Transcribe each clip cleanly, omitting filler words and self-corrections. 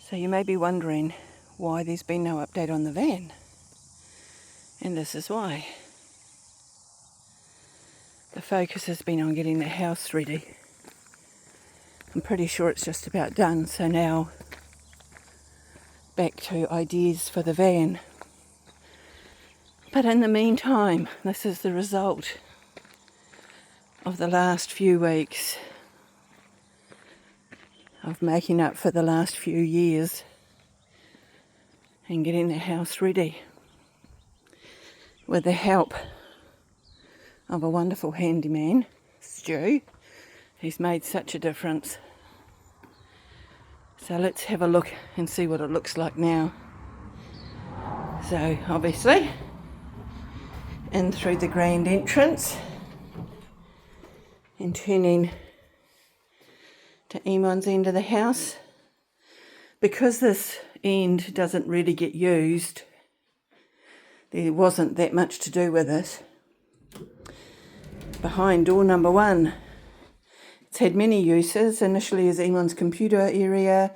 So you may be wondering why there's been no update on the van. And this is why. The focus has been on getting the house ready. I'm pretty sure it's just about done, so now back to ideas for the van. But in the meantime, this is the result of the last few weeks of making up for the last few years and getting the house ready with the help of a wonderful handyman, Stu. He's made such a difference. So let's have a look and see what it looks like now. So obviously, in through the grand entrance and turning to Iman's end of the house. Because this end doesn't really get used, there wasn't that much to do with it. Behind door number 1, it's had many uses, initially as Iman's computer area,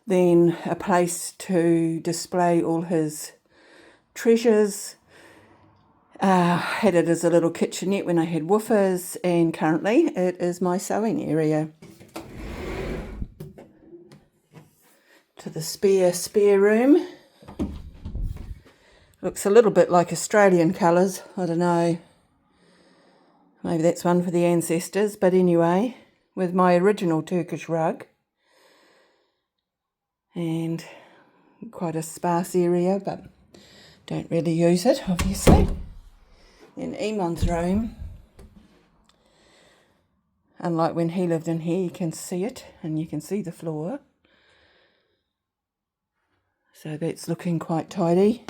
then a place to display all his treasures, had it as a little kitchenette when I had woofers, and currently it is my sewing area. To the spare room. Looks a little bit like Australian colours, I don't know. Maybe that's one for the ancestors, but anyway, with my original Turkish rug. And quite a sparse area, but don't really use it, obviously. In Iman's room, unlike when he lived in here, you can see it, and you can see the floor. So that's looking quite tidy.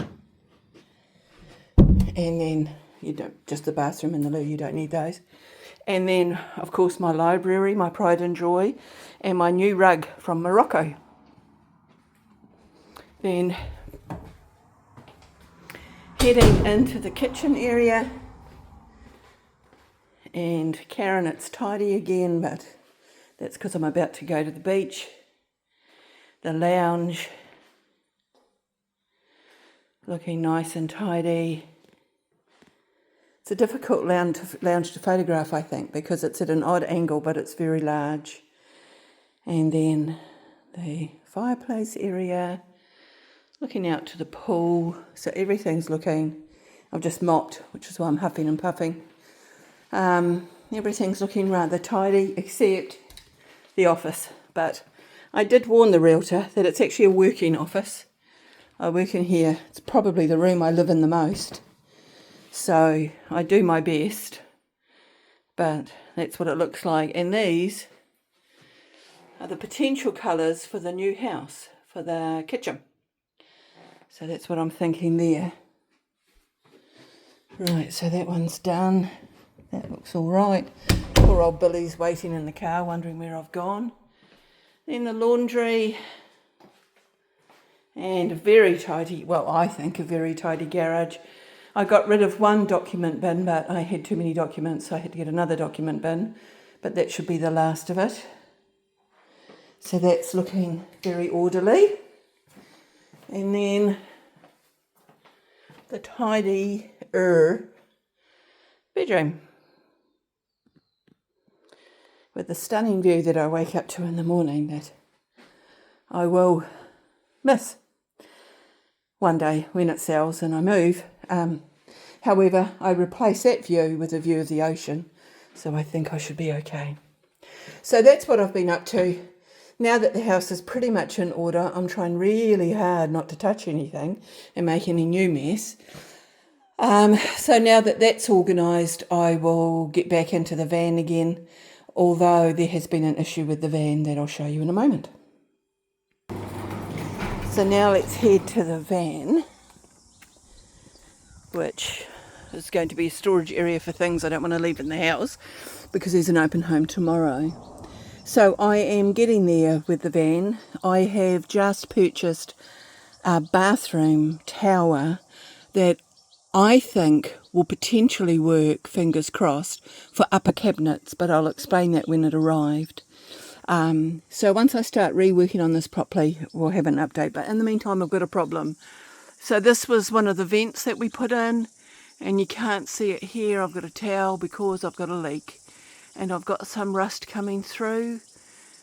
And then, just the bathroom and the loo, you don't need those. And then, of course, my library, my pride and joy, and my new rug from Morocco. Then, heading into the kitchen area. And Karen, it's tidy again, but that's because I'm about to go to the beach. The lounge, looking nice and tidy. It's a difficult lounge to photograph, I think, because it's at an odd angle, but it's very large. And then the fireplace area, looking out to the pool. So everything's looking, I've just mopped, which is why I'm huffing and puffing. Everything's looking rather tidy, except the office. But I did warn the realtor that it's actually a working office. I work in here. It's probably the room I live in the most. So I do my best. But that's what it looks like. And these are the potential colours for the new house, for the kitchen. So that's what I'm thinking there. Right, so that one's done. That looks all right. Poor old Billy's waiting in the car, wondering where I've gone. Then the laundry. And a very tidy, well, I think a very tidy garage. I got rid of one document bin, but I had too many documents, so I had to get another document bin. But that should be the last of it. So that's looking very orderly. And then the tidier bedroom. With the stunning view that I wake up to in the morning that I will miss one day when it sells and I move. However, I replace that view with a view of the ocean, so I think I should be okay. So that's what I've been up to. Now that the house is pretty much in order, I'm trying really hard not to touch anything and make any new mess. So now that that's organised, I will get back into the van again, although there has been an issue with the van that I'll show you in a moment. So now let's head to the van, which is going to be a storage area for things I don't want to leave in the house because there's an open home tomorrow. So I am getting there with the van. I have just purchased a bathroom tower that I think will potentially work, fingers crossed, for upper cabinets, but I'll explain that when it arrived. So once I start reworking on this properly, we'll have an update. But in the meantime, I've got a problem. So this was one of the vents that we put in, and you can't see it here. I've got a towel because I've got a leak, and I've got some rust coming through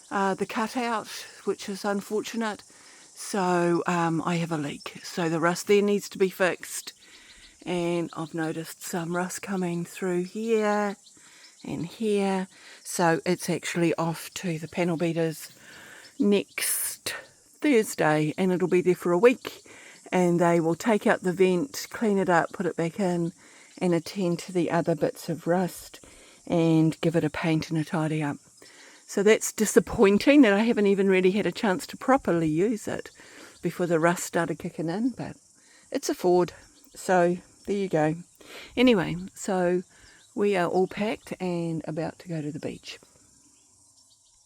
the cutout, which is unfortunate. So I have a leak. So the rust there needs to be fixed. And I've noticed some rust coming through here and here. So it's actually off to the panel beaters next Thursday, and it'll be there for a week. And they will take out the vent, clean it up, put it back in, and attend to the other bits of rust and give it a paint and a tidy up. So that's disappointing that I haven't even really had a chance to properly use it before the rust started kicking in, but it's a Ford. So there you go. Anyway, so we are all packed and about to go to the beach.